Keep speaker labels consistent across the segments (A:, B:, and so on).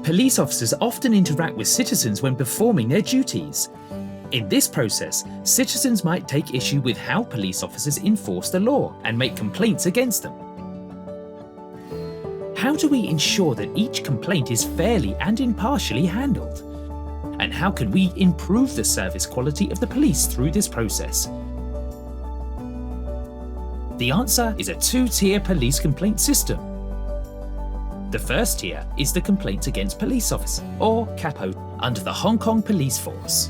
A: Police officers often interact with citizens when performing their duties. In this process, citizens might take issue with how police officers enforce the law and make complaints against them. How do we ensure that each complaint is fairly and impartially handled? And how can we improve the service quality of the police through this process? The answer is a two-tier police complaint system. The first tier is the Complaints Against Police Officer, or CAPO, under the Hong Kong Police Force.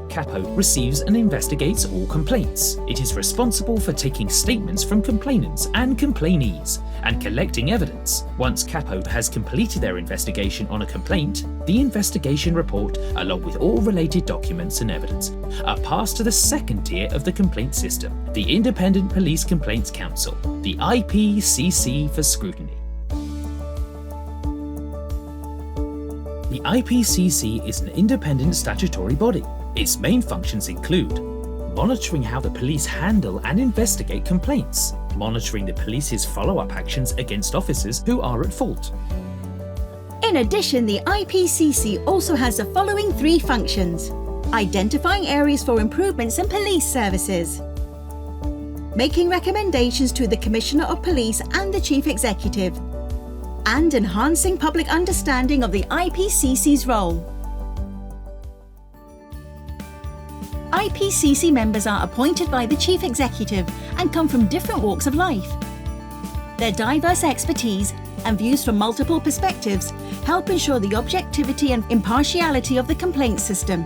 A: CAPO receives and investigates all complaints. It is responsible for taking statements from complainants and complainees and collecting evidence. Once CAPO has completed their investigation on a complaint, the investigation report, along with all related documents and evidence, are passed to the second tier of the complaint system, the Independent Police Complaints Council, the IPCC, for scrutiny. The IPCC is an independent statutory body. Its main functions include monitoring how the police handle and investigate complaints, monitoring the police's follow-up actions against officers who are at fault.
B: In addition, the IPCC also has the following three functions: identifying areas for improvements in police services, making recommendations to the Commissioner of Police and the Chief Executive, and enhancing public understanding of the IPCC's role. IPCC members are appointed by the Chief Executive and come from different walks of life. Their diverse expertise and views from multiple perspectives help ensure the objectivity and impartiality of the complaint system.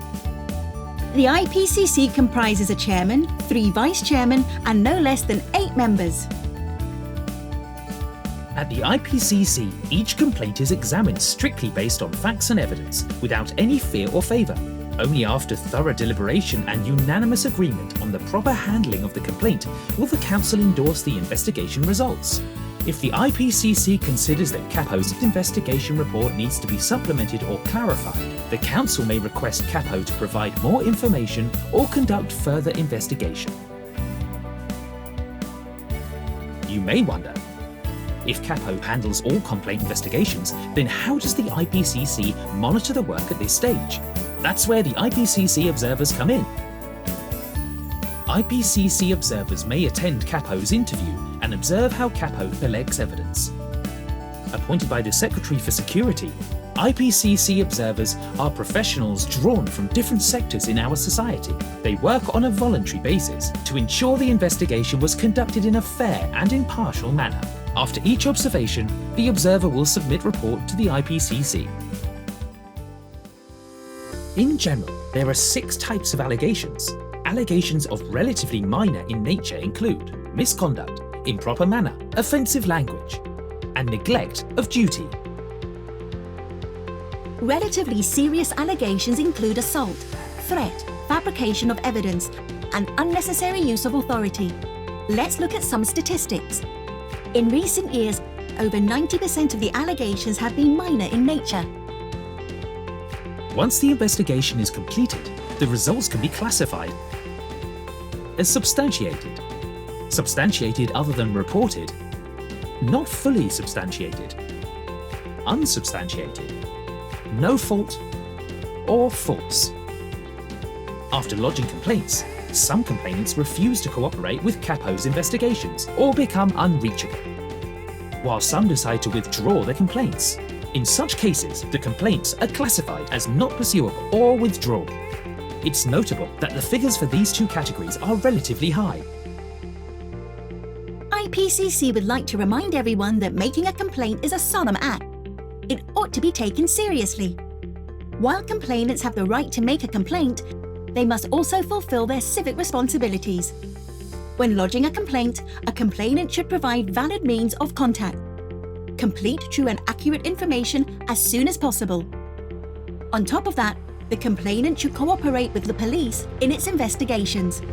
B: The IPCC comprises a chairman, 3 vice-chairmen, and no less than 8 members.
A: At the IPCC, each complaint is examined strictly based on facts and evidence, without any fear or favour. Only after thorough deliberation and unanimous agreement on the proper handling of the complaint will the Council endorse the investigation results. If the IPCC considers that CAPO's investigation report needs to be supplemented or clarified, the Council may request CAPO to provide more information or conduct further investigation. You may wonder, if CAPO handles all complaint investigations, then how does the IPCC monitor the work at this stage? That's where the IPCC observers come in. IPCC observers may attend CAPO's interview and observe how CAPO collects evidence. Appointed by the Secretary for Security, IPCC observers are professionals drawn from different sectors in our society. They work on a voluntary basis to ensure the investigation was conducted in a fair and impartial manner. After each observation, the observer will submit report to the IPCC. In general, there are 6 types of allegations. Allegations of relatively minor in nature include misconduct, improper manner, offensive language, and neglect of duty.
B: Relatively serious allegations include assault, threat, fabrication of evidence, and unnecessary use of authority. Let's look at some statistics. In recent years, over 90% of the allegations have been minor in nature.
A: Once the investigation is completed, the results can be classified as substantiated, substantiated other than reported, not fully substantiated, unsubstantiated, no fault, or false. After lodging complaints, some complainants refuse to cooperate with CAPO's investigations or become unreachable, while some decide to withdraw their complaints. In such cases, the complaints are classified as not pursuable or withdrawn. It's notable that the figures for these 2 categories are relatively high.
B: IPCC would like to remind everyone that making a complaint is a solemn act. It ought to be taken seriously. While complainants have the right to make a complaint, they must also fulfill their civic responsibilities. When lodging a complaint, a complainant should provide valid means of contact. Complete true and accurate information as soon as possible. On top of that, the complainant should cooperate with the police in its investigations.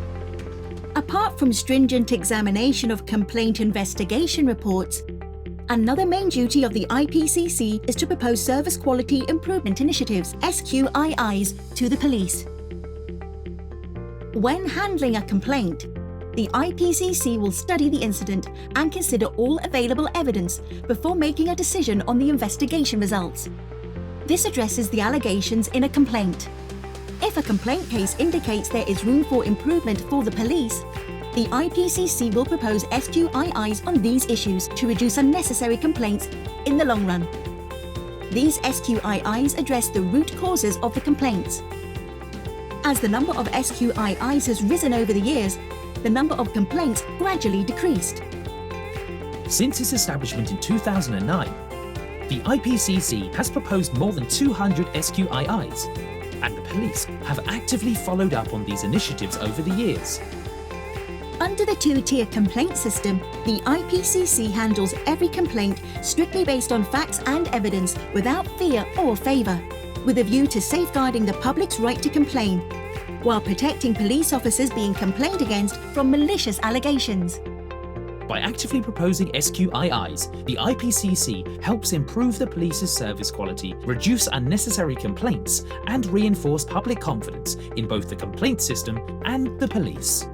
B: Apart from stringent examination of complaint investigation reports, another main duty of the IPCC is to propose service quality improvement initiatives, SQIIs, to the police. When handling a complaint, the IPCC will study the incident and consider all available evidence before making a decision on the investigation results. This addresses the allegations in a complaint. If a complaint case indicates there is room for improvement for the police, the IPCC will propose SQIIs on these issues to reduce unnecessary complaints in the long run. These SQIIs address the root causes of the complaints. As the number of SQIIs has risen over the years, the number of complaints gradually decreased.
A: Since its establishment in 2009, the IPCC has proposed more than 200 SQIIs, and the police have actively followed up on these initiatives over the years.
B: Under the two-tier complaint system, the IPCC handles every complaint strictly based on facts and evidence without fear or favour, with a view to safeguarding the public's right to complain, while protecting police officers being complained against from malicious allegations.
A: By actively proposing SQIIs, the IPCC helps improve the police's service quality, reduce unnecessary complaints, and reinforce public confidence in both the complaint system and the police.